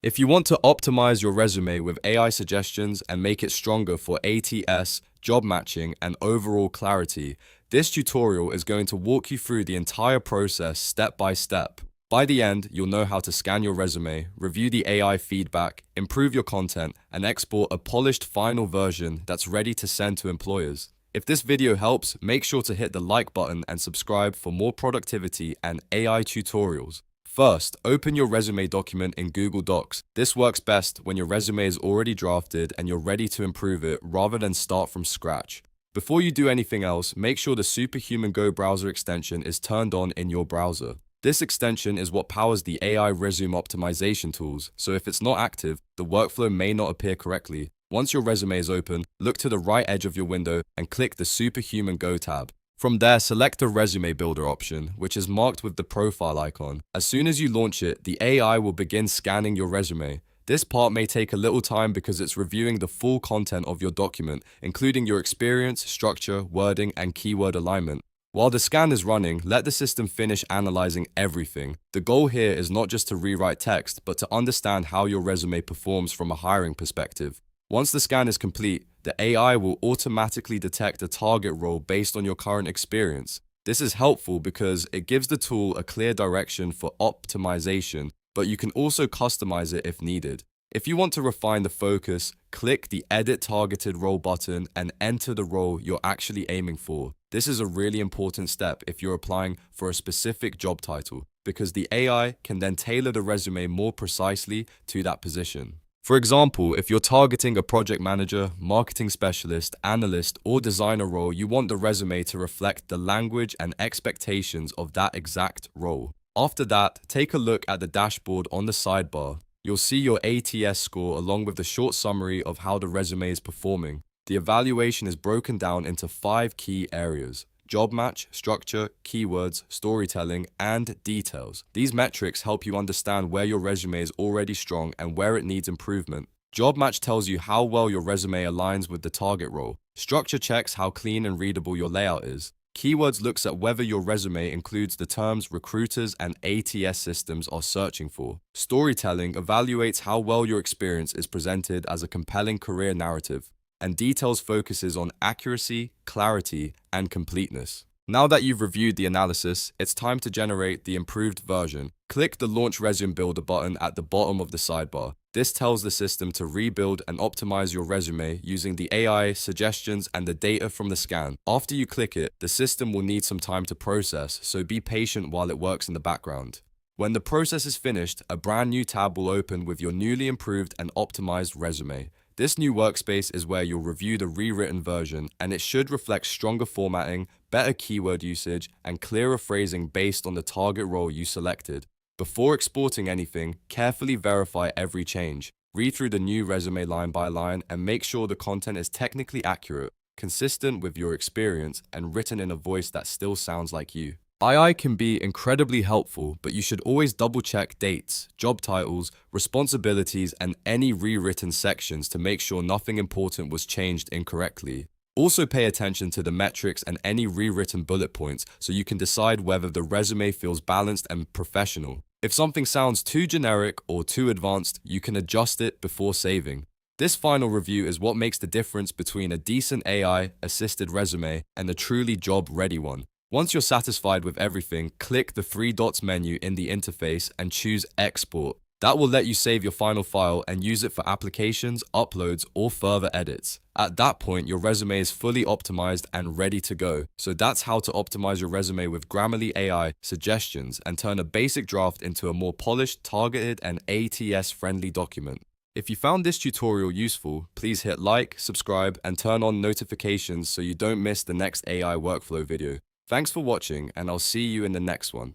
If you want to optimize your resume with AI suggestions and make it stronger for ATS, job matching, and overall clarity, this tutorial is going to walk you through the entire process step by step. By the end, you'll know how to scan your resume, review the AI feedback, improve your content, and export a polished final version that's ready to send to employers. If this video helps, make sure to hit the like button and subscribe for more productivity and AI tutorials. First, open your resume document in Google Docs. This works best when your resume is already drafted and you're ready to improve it rather than start from scratch. Before you do anything else, make sure the Superhuman Go browser extension is turned on in your browser. This extension is what powers the AI resume optimization tools, so if it's not active, the workflow may not appear correctly. Once your resume is open, look to the right edge of your window and click the Superhuman Go tab. From there, select the Resume Builder option, which is marked with the profile icon. As soon as you launch it, the AI will begin scanning your resume. This part may take a little time because it's reviewing the full content of your document, including your experience, structure, wording, and keyword alignment. While the scan is running, let the system finish analyzing everything. The goal here is not just to rewrite text, but to understand how your resume performs from a hiring perspective. Once the scan is complete, the AI will automatically detect a target role based on your current experience. This is helpful because it gives the tool a clear direction for optimization, but you can also customize it if needed. If you want to refine the focus, click the Edit Targeted Role button and enter the role you're actually aiming for. This is a really important step if you're applying for a specific job title, because the AI can then tailor the resume more precisely to that position. For example, if you're targeting a project manager, marketing specialist, analyst, or designer role, you want the resume to reflect the language and expectations of that exact role. After that, take a look at the dashboard on the sidebar. You'll see your ATS score along with the short summary of how the resume is performing. The evaluation is broken down into 5 key areas: job match, structure, keywords, storytelling, and details. These metrics help you understand where your resume is already strong and where it needs improvement. Job match tells you how well your resume aligns with the target role. Structure checks how clean and readable your layout is. Keywords looks at whether your resume includes the terms recruiters and ATS systems are searching for. Storytelling evaluates how well your experience is presented as a compelling career narrative. And details focuses on accuracy, clarity, and completeness. Now that you've reviewed the analysis, it's time to generate the improved version. Click the Launch Resume Builder button at the bottom of the sidebar. This tells the system to rebuild and optimize your resume using the AI suggestions and the data from the scan. After you click it, the system will need some time to process, so be patient while it works in the background. When the process is finished, a brand new tab will open with your newly improved and optimized resume. This new workspace is where you'll review the rewritten version, and it should reflect stronger formatting, better keyword usage, and clearer phrasing based on the target role you selected. Before exporting anything, carefully verify every change. Read through the new resume line by line and make sure the content is technically accurate, consistent with your experience, and written in a voice that still sounds like you. AI can be incredibly helpful, but you should always double-check dates, job titles, responsibilities, and any rewritten sections to make sure nothing important was changed incorrectly. Also pay attention to the metrics and any rewritten bullet points so you can decide whether the resume feels balanced and professional. If something sounds too generic or too advanced, you can adjust it before saving. This final review is what makes the difference between a decent AI-assisted resume and a truly job-ready one. Once you're satisfied with everything, click the 3 dots menu in the interface and choose Export. That will let you save your final file and use it for applications, uploads, or further edits. At that point, your resume is fully optimized and ready to go. So that's how to optimize your resume with Grammarly AI suggestions and turn a basic draft into a more polished, targeted, and ATS-friendly document. If you found this tutorial useful, please hit like, subscribe, and turn on notifications so you don't miss the next AI workflow video. Thanks for watching, and I'll see you in the next one.